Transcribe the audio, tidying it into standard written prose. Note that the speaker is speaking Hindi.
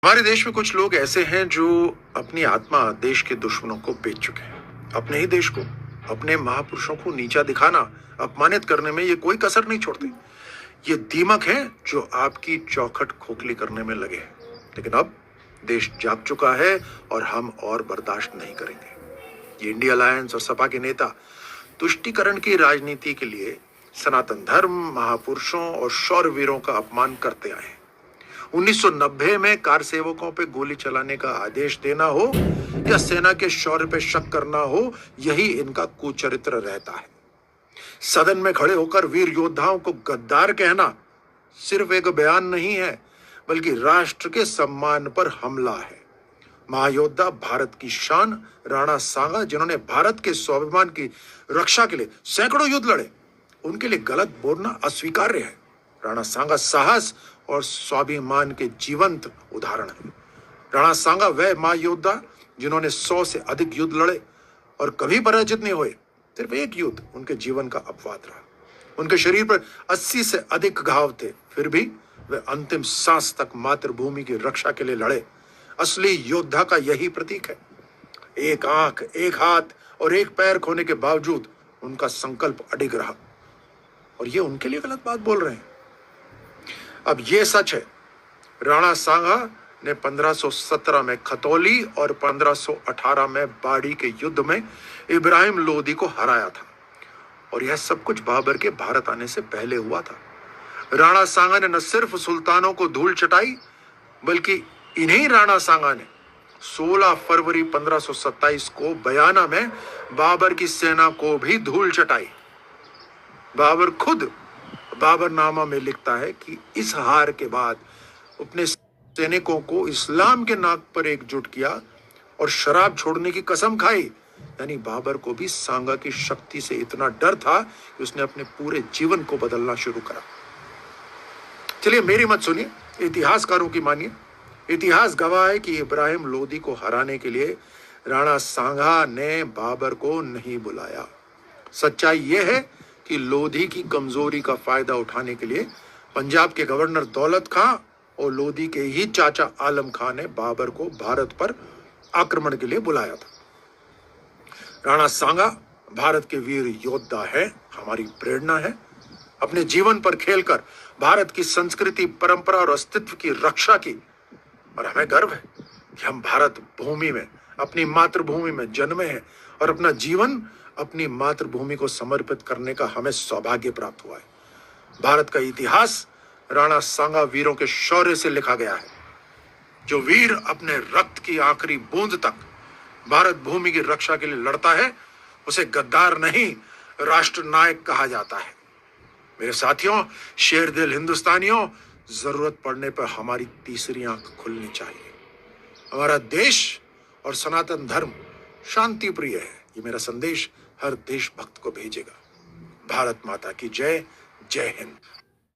हमारे देश में कुछ लोग ऐसे हैं जो अपनी आत्मा देश के दुश्मनों को बेच चुके हैं। अपने ही देश को, अपने महापुरुषों को नीचा दिखाना, अपमानित करने में ये कोई कसर नहीं छोड़ते। ये दीमक है जो आपकी चौखट खोखली करने में लगे हैं। लेकिन अब देश जाग चुका है और हम और बर्दाश्त नहीं करेंगे। ये इंडिया अलायंस और सपा के नेता तुष्टीकरण की राजनीति के लिए सनातन धर्म, महापुरुषों और शौरवीरों का अपमान करते आए हैं। 1990 में कार सेवकों पे गोली चलाने का आदेश देना हो या सेना के शौर्य पे शक करना हो, यही इनका कुचरित्र रहता है। सदन में खड़े होकर वीर योद्धाओं को गद्दार कहना सिर्फ एक बयान नहीं है, बल्कि राष्ट्र के सम्मान पर हमला है। महायोद्धा, भारत की शान राणा सांगा, जिन्होंने भारत के स्वाभिमान की रक्षा के लिए सैकड़ों युद्ध लड़े, उनके लिए गलत बोलना अस्वीकार्य है। राणा सांगा साहस और स्वाभिमान के जीवंत उदाहरण है। राणा सांगा वह महायोद्धा जिन्होंने 100 से अधिक युद्ध लड़े और कभी पराजित नहीं हुए। सिर्फ एक युद्ध उनके जीवन का अपवाद रहा। उनके शरीर पर 80 से अधिक घाव थे, फिर भी वे अंतिम सांस तक मातृभूमि की रक्षा के लिए लड़े। असली योद्धा का यही प्रतीक है। एक आंख, एक हाथ और एक पैर खोने के बावजूद उनका संकल्प अडिग रहा। और ये उनके लिए गलत बात बोल रहे हैं। अब ये सच है, राणा सांगा ने 1517 में खतौली और 1518 में बाड़ी के युद्ध में इब्राहिम लोदी को हराया था। और यह सब कुछ बाबर के भारत आने से पहले हुआ था। राणा सांगा ने न सिर्फ सुल्तानों को धूल चटाई, बल्कि इन्हीं राणा सांगा ने 16 फरवरी 1527 को बयाना में बाबर की सेना को भी धूल चटाई। बाबर खुद बाबरनामा में लिखता है कि इस हार के बाद अपने सैनिकों को इस्लाम के नाक पर एकजुट किया और शराब छोड़ने की कसम खाई। यानी बाबर को भी सांगा की शक्ति से इतना डर था कि उसने अपने पूरे जीवन को बदलना शुरू करा। चलिए, मेरी मत सुनिए, इतिहासकारों की मानिए। इतिहास गवाह है कि इब्राहिम लोदी को हराने के लिए राणा सांगा ने बाबर को नहीं बुलाया। सच्चाई यह है कि लोधी की कमजोरी का फायदा उठाने के लिए पंजाब के गवर्नर दौलत खां और लोधी के ही चाचा आलम खां ने बाबर को भारत पर आक्रमण के लिए बुलाया था। राणा सांगा भारत के वीर योद्धा है, हमारी प्रेरणा है। अपने जीवन पर खेलकर भारत की संस्कृति, परंपरा और अस्तित्व की रक्षा की। और हमें गर्व है कि हम भारत भूमि में, अपनी मातृभूमि में जन्मे हैं और अपना जीवन अपनी मातृभूमि को समर्पित करने का हमें सौभाग्य प्राप्त हुआ है। भारत का इतिहास राणा सांगा वीरों के शौर्य से लिखा गया है। जो वीर अपने रक्त की आखिरी बूंद तक भारत भूमि की रक्षा के लिए लड़ता है, उसे गद्दार नहीं, राष्ट्र नायक कहा जाता है। मेरे साथियों, शेर दिल हिंदुस्तानियों, जरूरत पड़ने पर हमारी तीसरी आंख खुलनी चाहिए। हमारा देश और सनातन धर्म शांति प्रिय है। ये मेरा संदेश हर देशभक्त को भेजेगा। भारत माता की जय। जय हिंद।